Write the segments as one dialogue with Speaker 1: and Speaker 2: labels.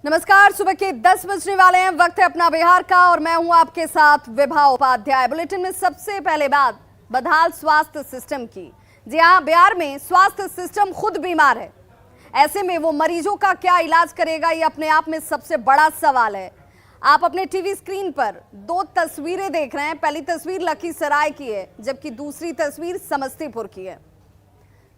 Speaker 1: नमस्कार, सुबह के 10 बजने वाले हैं। वक्त है अपना बिहार का और मैं हूं आपके साथ विभा उपाध्याय। बुलेटिन में सबसे पहले बात बदहाल स्वास्थ्य सिस्टम की। जी हां, बिहार में स्वास्थ्य सिस्टम खुद बीमार है। ऐसे में वो मरीजों का क्या इलाज करेगा, ये अपने आप में सबसे बड़ा सवाल है। आप अपने टीवी स्क्रीन पर दो तस्वीरें देख रहे हैं। पहली तस्वीर लखीसराय की है, जबकि दूसरी तस्वीर समस्तीपुर की है।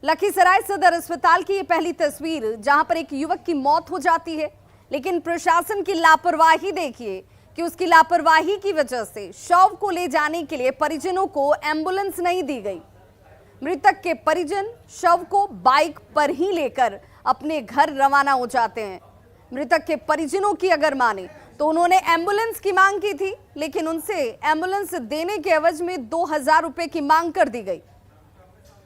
Speaker 1: लखीसराय सदर अस्पताल की ये पहली तस्वीर, जहां पर एक युवक की मौत हो जाती है, लेकिन प्रशासन की लापरवाही देखिए कि उसकी लापरवाही की वजह से शव को ले जाने के लिए परिजनों को एम्बुलेंस नहीं दी गई। मृतक के परिजन शव को बाइक पर ही लेकर अपने घर रवाना हो जाते हैं। मृतक के परिजनों की अगर माने तो उन्होंने एम्बुलेंस की मांग की थी, लेकिन उनसे एम्बुलेंस देने के एवज में 2000 रुपए की मांग कर दी गई।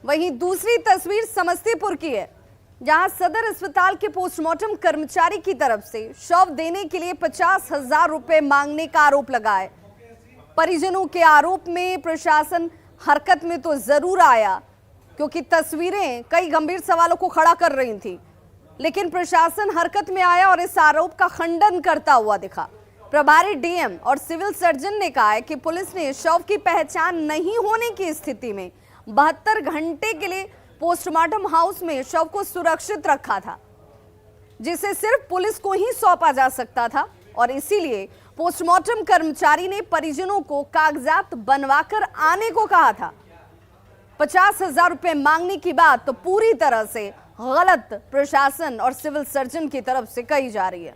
Speaker 1: वहीं दूसरी तस्वीर समस्तीपुर की है, जहां सदर अस्पताल के पोस्टमार्टम कर्मचारी की तरफ से शव देने के लिए 50,000 रुपए मांगने का आरोप लगा है। परिजनों के आरोप में प्रशासन हरकत में तो जरूर आया, क्योंकि तस्वीरें कई गंभीर सवालों को खड़ा कर रही थी, लेकिन प्रशासन हरकत में आया और इस आरोप का खंडन करता हुआ दिखा। प्रभारी डीएम और सिविल सर्जन ने कहा है कि पुलिस ने शव की पहचान नहीं होने की स्थिति में 72 घंटे के लिए पोस्टमार्टम हाउस में शव को सुरक्षित रखा था, जिसे सिर्फ पुलिस को ही सौंपा जा सकता था, और इसीलिए पोस्टमार्टम कर्मचारी ने परिजनों को कागजात बनवाकर आने को कहा था। 50,000 रुपए मांगने की बात तो पूरी तरह से गलत प्रशासन और सिविल सर्जन की तरफ से कही जा रही है।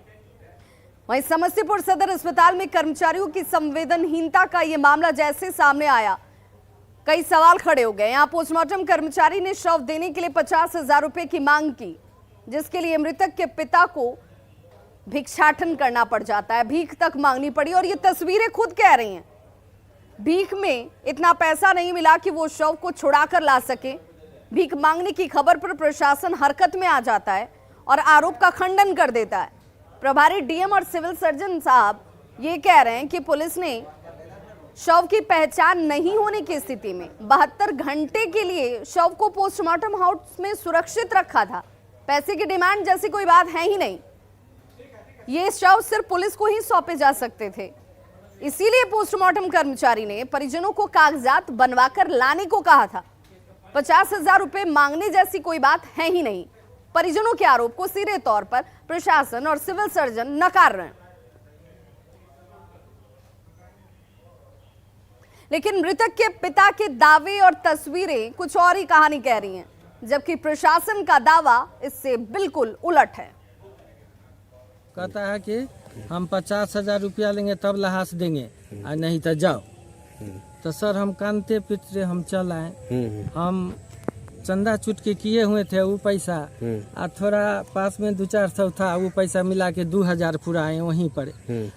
Speaker 1: वहीं समस्तीपुर सदर अस्पताल में कर्मचारियों की संवेदनहीनता का यह मामला जैसे सामने आया, कई सवाल खड़े हो गए। यहाँ पोस्टमार्टम कर्मचारी ने शव देने के लिए 50,000 रुपए की मांग की, जिसके लिए मृतक के पिता को भिक्षाटन करना पड़ जाता है, भीख तक मांगनी पड़ी। और ये तस्वीरें खुद कह रही हैं, भीख में इतना पैसा नहीं मिला कि वो शव को छुड़ा कर ला सके। भीख मांगने की खबर पर प्रशासन हरकत में आ जाता है और आरोप का खंडन कर देता है। प्रभारी डीएम और सिविल सर्जन साहब ये कह रहे हैं कि पुलिस ने शव की पहचान नहीं होने की स्थिति में 72 घंटे के लिए शव को पोस्टमार्टम हाउस में सुरक्षित रखा था। पैसे की डिमांड जैसी कोई बात है ही नहीं। ये शव सिर्फ पुलिस को ही सौंपे जा सकते थे। इसीलिए पोस्टमार्टम कर्मचारी ने परिजनों को कागजात बनवाकर लाने को कहा था। 50,000 रुपए मांगने जैसी कोई बात है ही नहीं। परिजनों के आरोप को सीधे तौर पर प्रशासन और सिविल सर्जन नकार रहे हैं। लेकिन मृतक के पिता के दावे और तस्वीरें कुछ और ही कहानी कह रही हैं, जबकि प्रशासन का दावा इससे बिल्कुल उलट है।
Speaker 2: कहता है कि हम 50,000 रुपया लेंगे तब लाश देंगे, और नहीं तो जाओ। तो सर हम कानते पिटते हम चल आए। हम चंदा चुट के किए हुए थे वो पैसा, और थोड़ा पास में 2-400 था, वो पैसा मिला के 2,000 पूरा आए वहीं पर।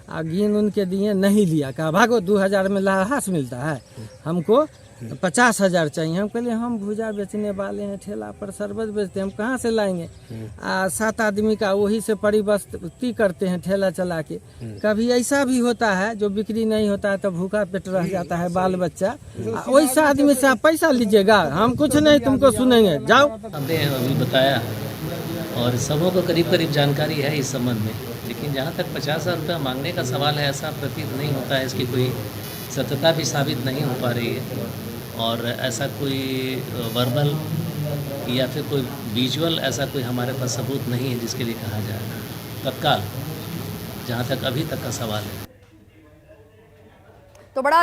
Speaker 2: आ गिन उनके दिए, नहीं लिया, कहा भागो 2,000 में लाश मिलता है, हमको 50,000 चाहिए। हम कहले हम भुजा बेचने वाले हैं, ठेला पर शरबत बेचते हैं, हम कहाँ से लाएंगे। 7 आदमी का वही से परिवस्ती करते हैं ठेला चला के। कभी ऐसा भी होता है जो बिक्री नहीं होता है तो भूखा पेट रह जाता है बाल बच्चा, वैसा आदमी से आप पैसा लीजिएगा, हम कुछ नहीं तुमको सुनेंगे, जाओ।
Speaker 3: हमने अभी बताया और सबों को करीब करीब जानकारी है इस संबंध में, लेकिन जहाँ तक 50,000 रुपया मांगने का सवाल है, ऐसा प्रतीत नहीं होता है। इसकी कोई सत्यता भी साबित नहीं हो पा रही है, और ऐसा कोई वर्बल या फिर कोई विजुअल ऐसा कोई हमारे पास सबूत नहीं है जिसके लिए कहा जाए तत्काल, जहाँ तक अभी तक का सवाल है।
Speaker 1: तो बड़ा